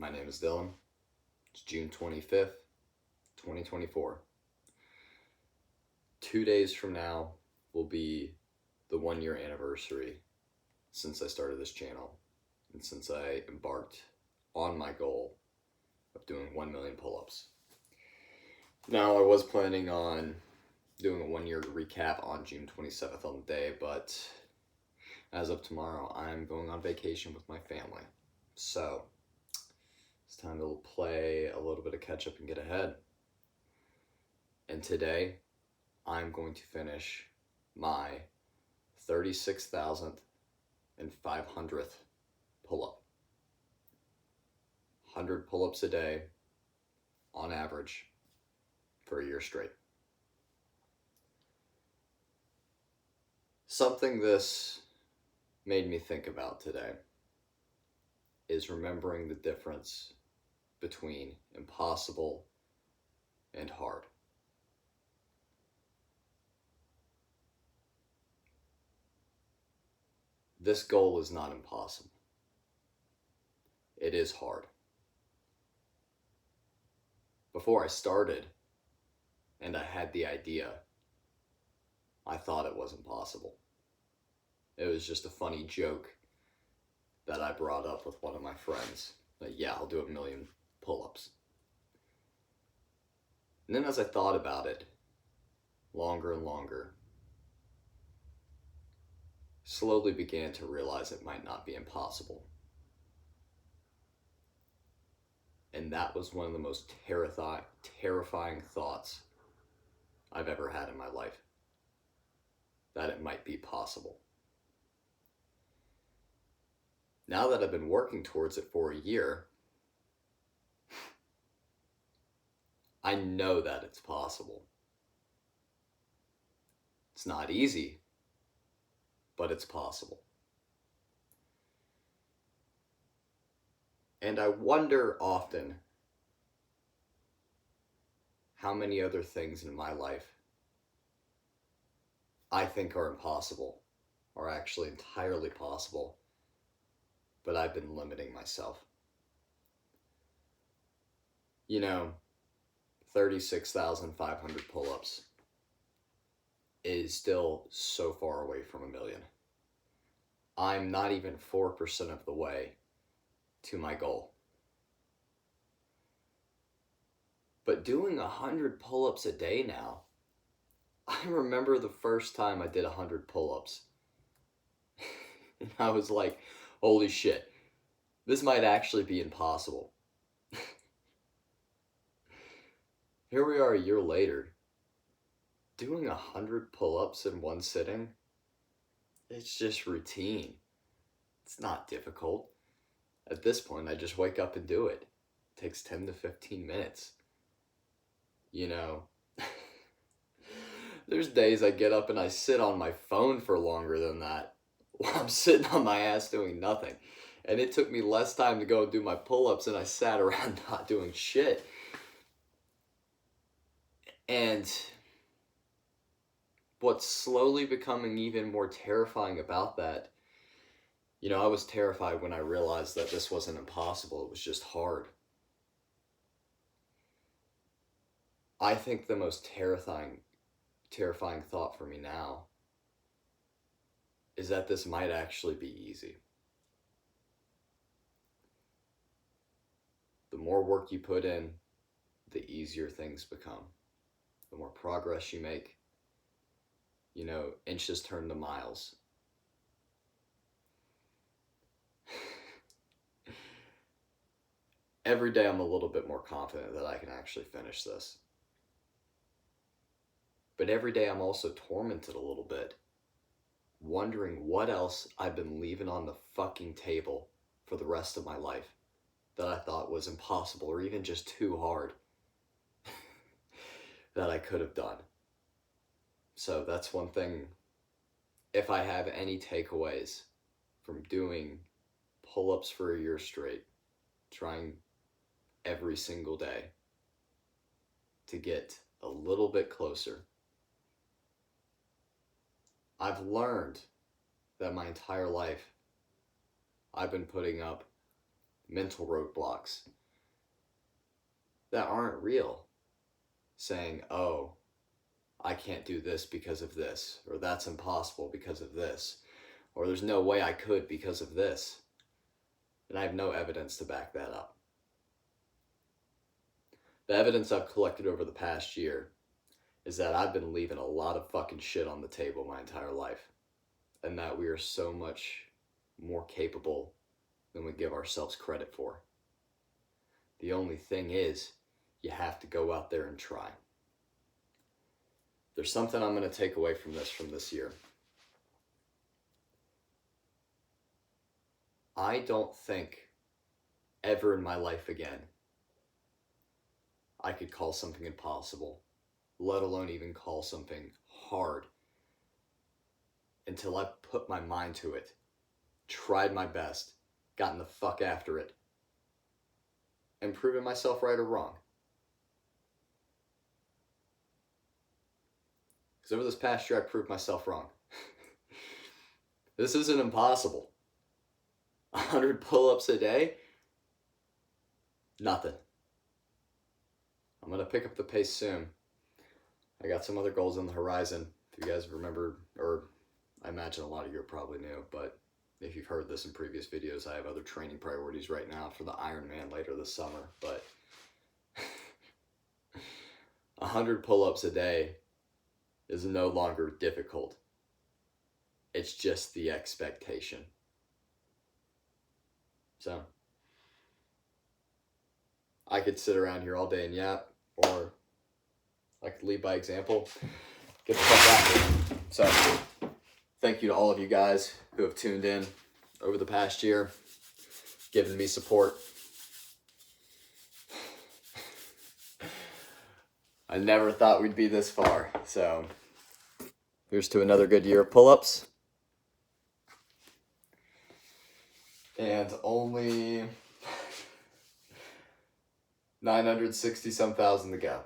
My name is Dylan. It's June 25th, 2024. 2 days from now will be the 1 year anniversary since I started this channel and since I embarked on my goal of doing 1 million pull-ups. Now, I was planning on doing a 1 year recap on June 27th on the day, but as of tomorrow, I'm going on vacation with my family. So, it's time to play a little bit of catch up and get ahead. And today, I'm going to finish my 36,500th pull-up. 100 pull-ups a day on average for a year straight. Something this made me think about today is remembering the difference between impossible and hard. This goal is not impossible. It is hard. Before I started and I had the idea, I thought it was impossible. It was just a funny joke that I brought up with one of my friends. That, yeah, I'll do 1 million pull-ups. And then as I thought about it longer and longer, slowly began to realize it might not be impossible. And that was one of the most terrifying thoughts I've ever had in my life. That it might be possible. Now that I've been working towards it for a year, I know that it's possible. It's not easy, but it's possible. And I wonder often how many other things in my life I think are impossible are actually entirely possible, but I've been limiting myself. 36,500 pull-ups is still so far away from 1 million. I'm not even 4% of the way to my goal. But doing 100 pull-ups a day now, I remember the first time I did 100 pull-ups. And I was like, holy shit, this might actually be impossible. Here we are a year later, doing 100 pull-ups in one sitting. It's just routine. It's not difficult. At this point, I just wake up and do it. It takes 10 to 15 minutes. There's days I get up and I sit on my phone for longer than that while I'm sitting on my ass doing nothing. And it took me less time to go and do my pull-ups and I sat around not doing shit. And what's slowly becoming even more terrifying about that, I was terrified when I realized that this wasn't impossible, it was just hard. I think the most terrifying thought for me now is that this might actually be easy. The more work you put in, the easier things become. The more progress you make, inches turn to miles. Every day I'm a little bit more confident that I can actually finish this. But every day I'm also tormented a little bit, wondering what else I've been leaving on the fucking table for the rest of my life that I thought was impossible or even just too hard that I could have done. So that's one thing. If I have any takeaways from doing pull-ups for a year straight, trying every single day to get a little bit closer, I've learned that my entire life I've been putting up mental roadblocks that aren't real. Saying, oh, I can't do this because of this, or that's impossible because of this, or there's no way I could because of this. And I have no evidence to back that up. The evidence I've collected over the past year is that I've been leaving a lot of fucking shit on the table my entire life, and that we are so much more capable than we give ourselves credit for. The only thing is, you have to go out there and try. There's something I'm going to take away from this year. I don't think ever in my life again I could call something impossible, let alone even call something hard, until I put my mind to it, tried my best, gotten the fuck after it, and proven myself right or wrong. Because over this past year, I proved myself wrong. This isn't impossible. 100 pull-ups a day? Nothing. I'm going to pick up the pace soon. I got some other goals on the horizon. If you guys remember, or I imagine a lot of you are probably new, but if you've heard this in previous videos, I have other training priorities right now for the Ironman later this summer. But 100 pull-ups a day is no longer difficult. It's just the expectation. So, I could sit around here all day and yap, or I could lead by example. Get the fuck out of here. So, thank you to all of you guys who have tuned in over the past year, given me support. I never thought we'd be this far. So, here's to another good year of pull-ups. And only 960-some thousand to go.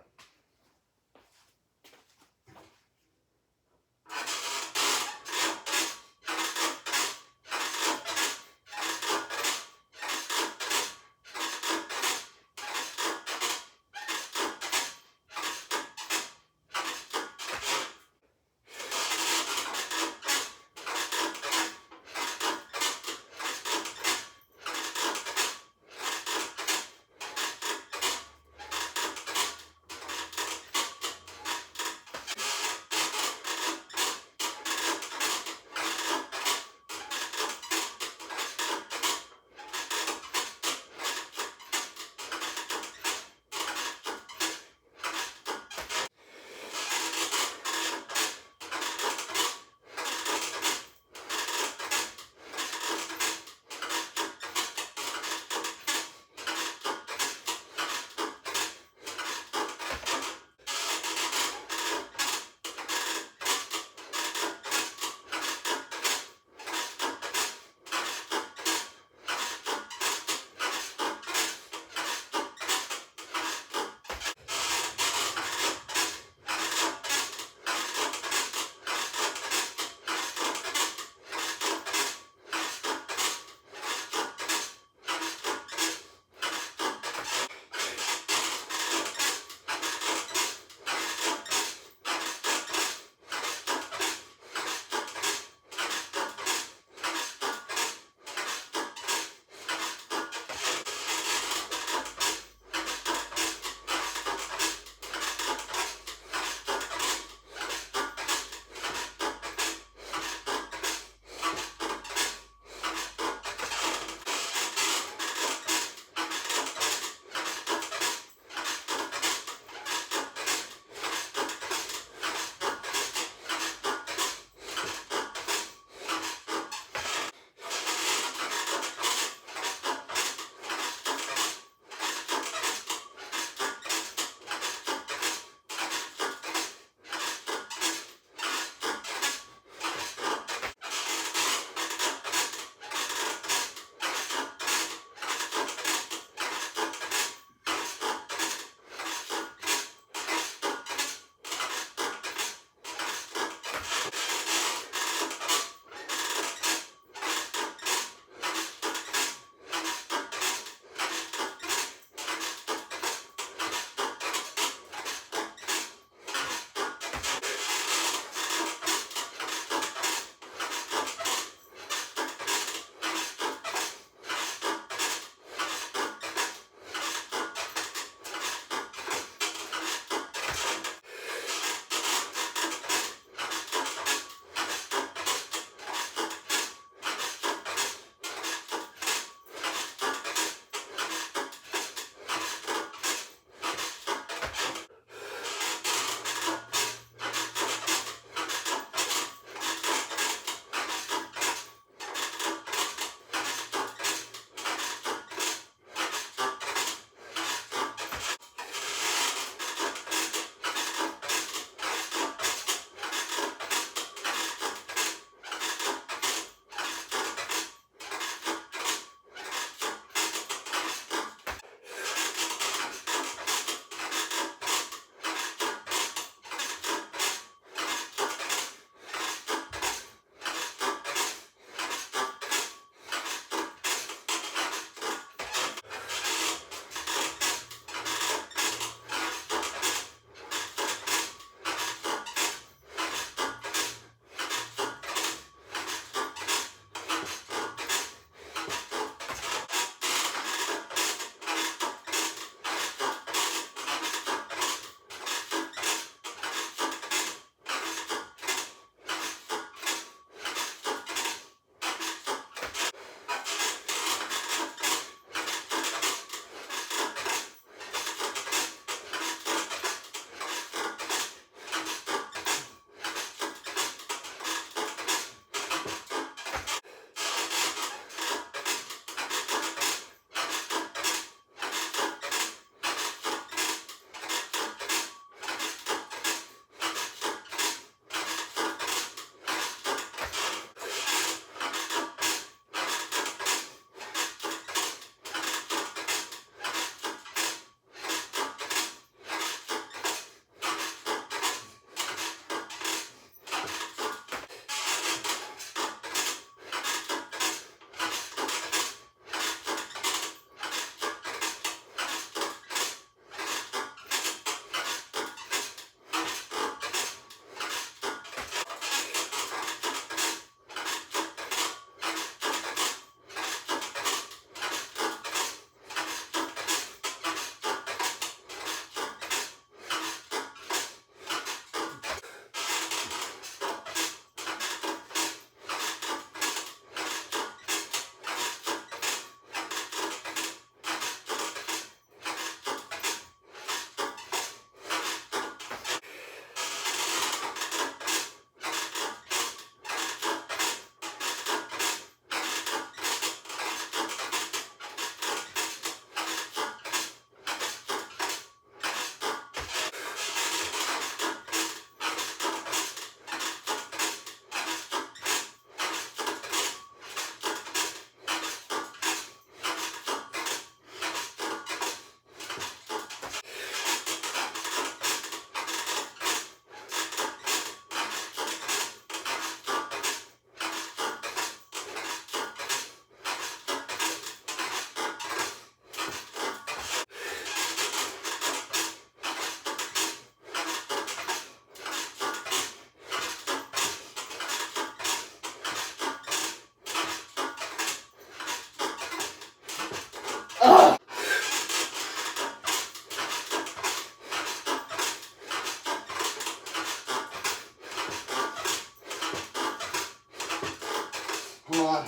Come on.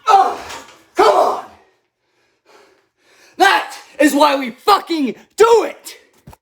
Oh, come on! That is why we fucking do it!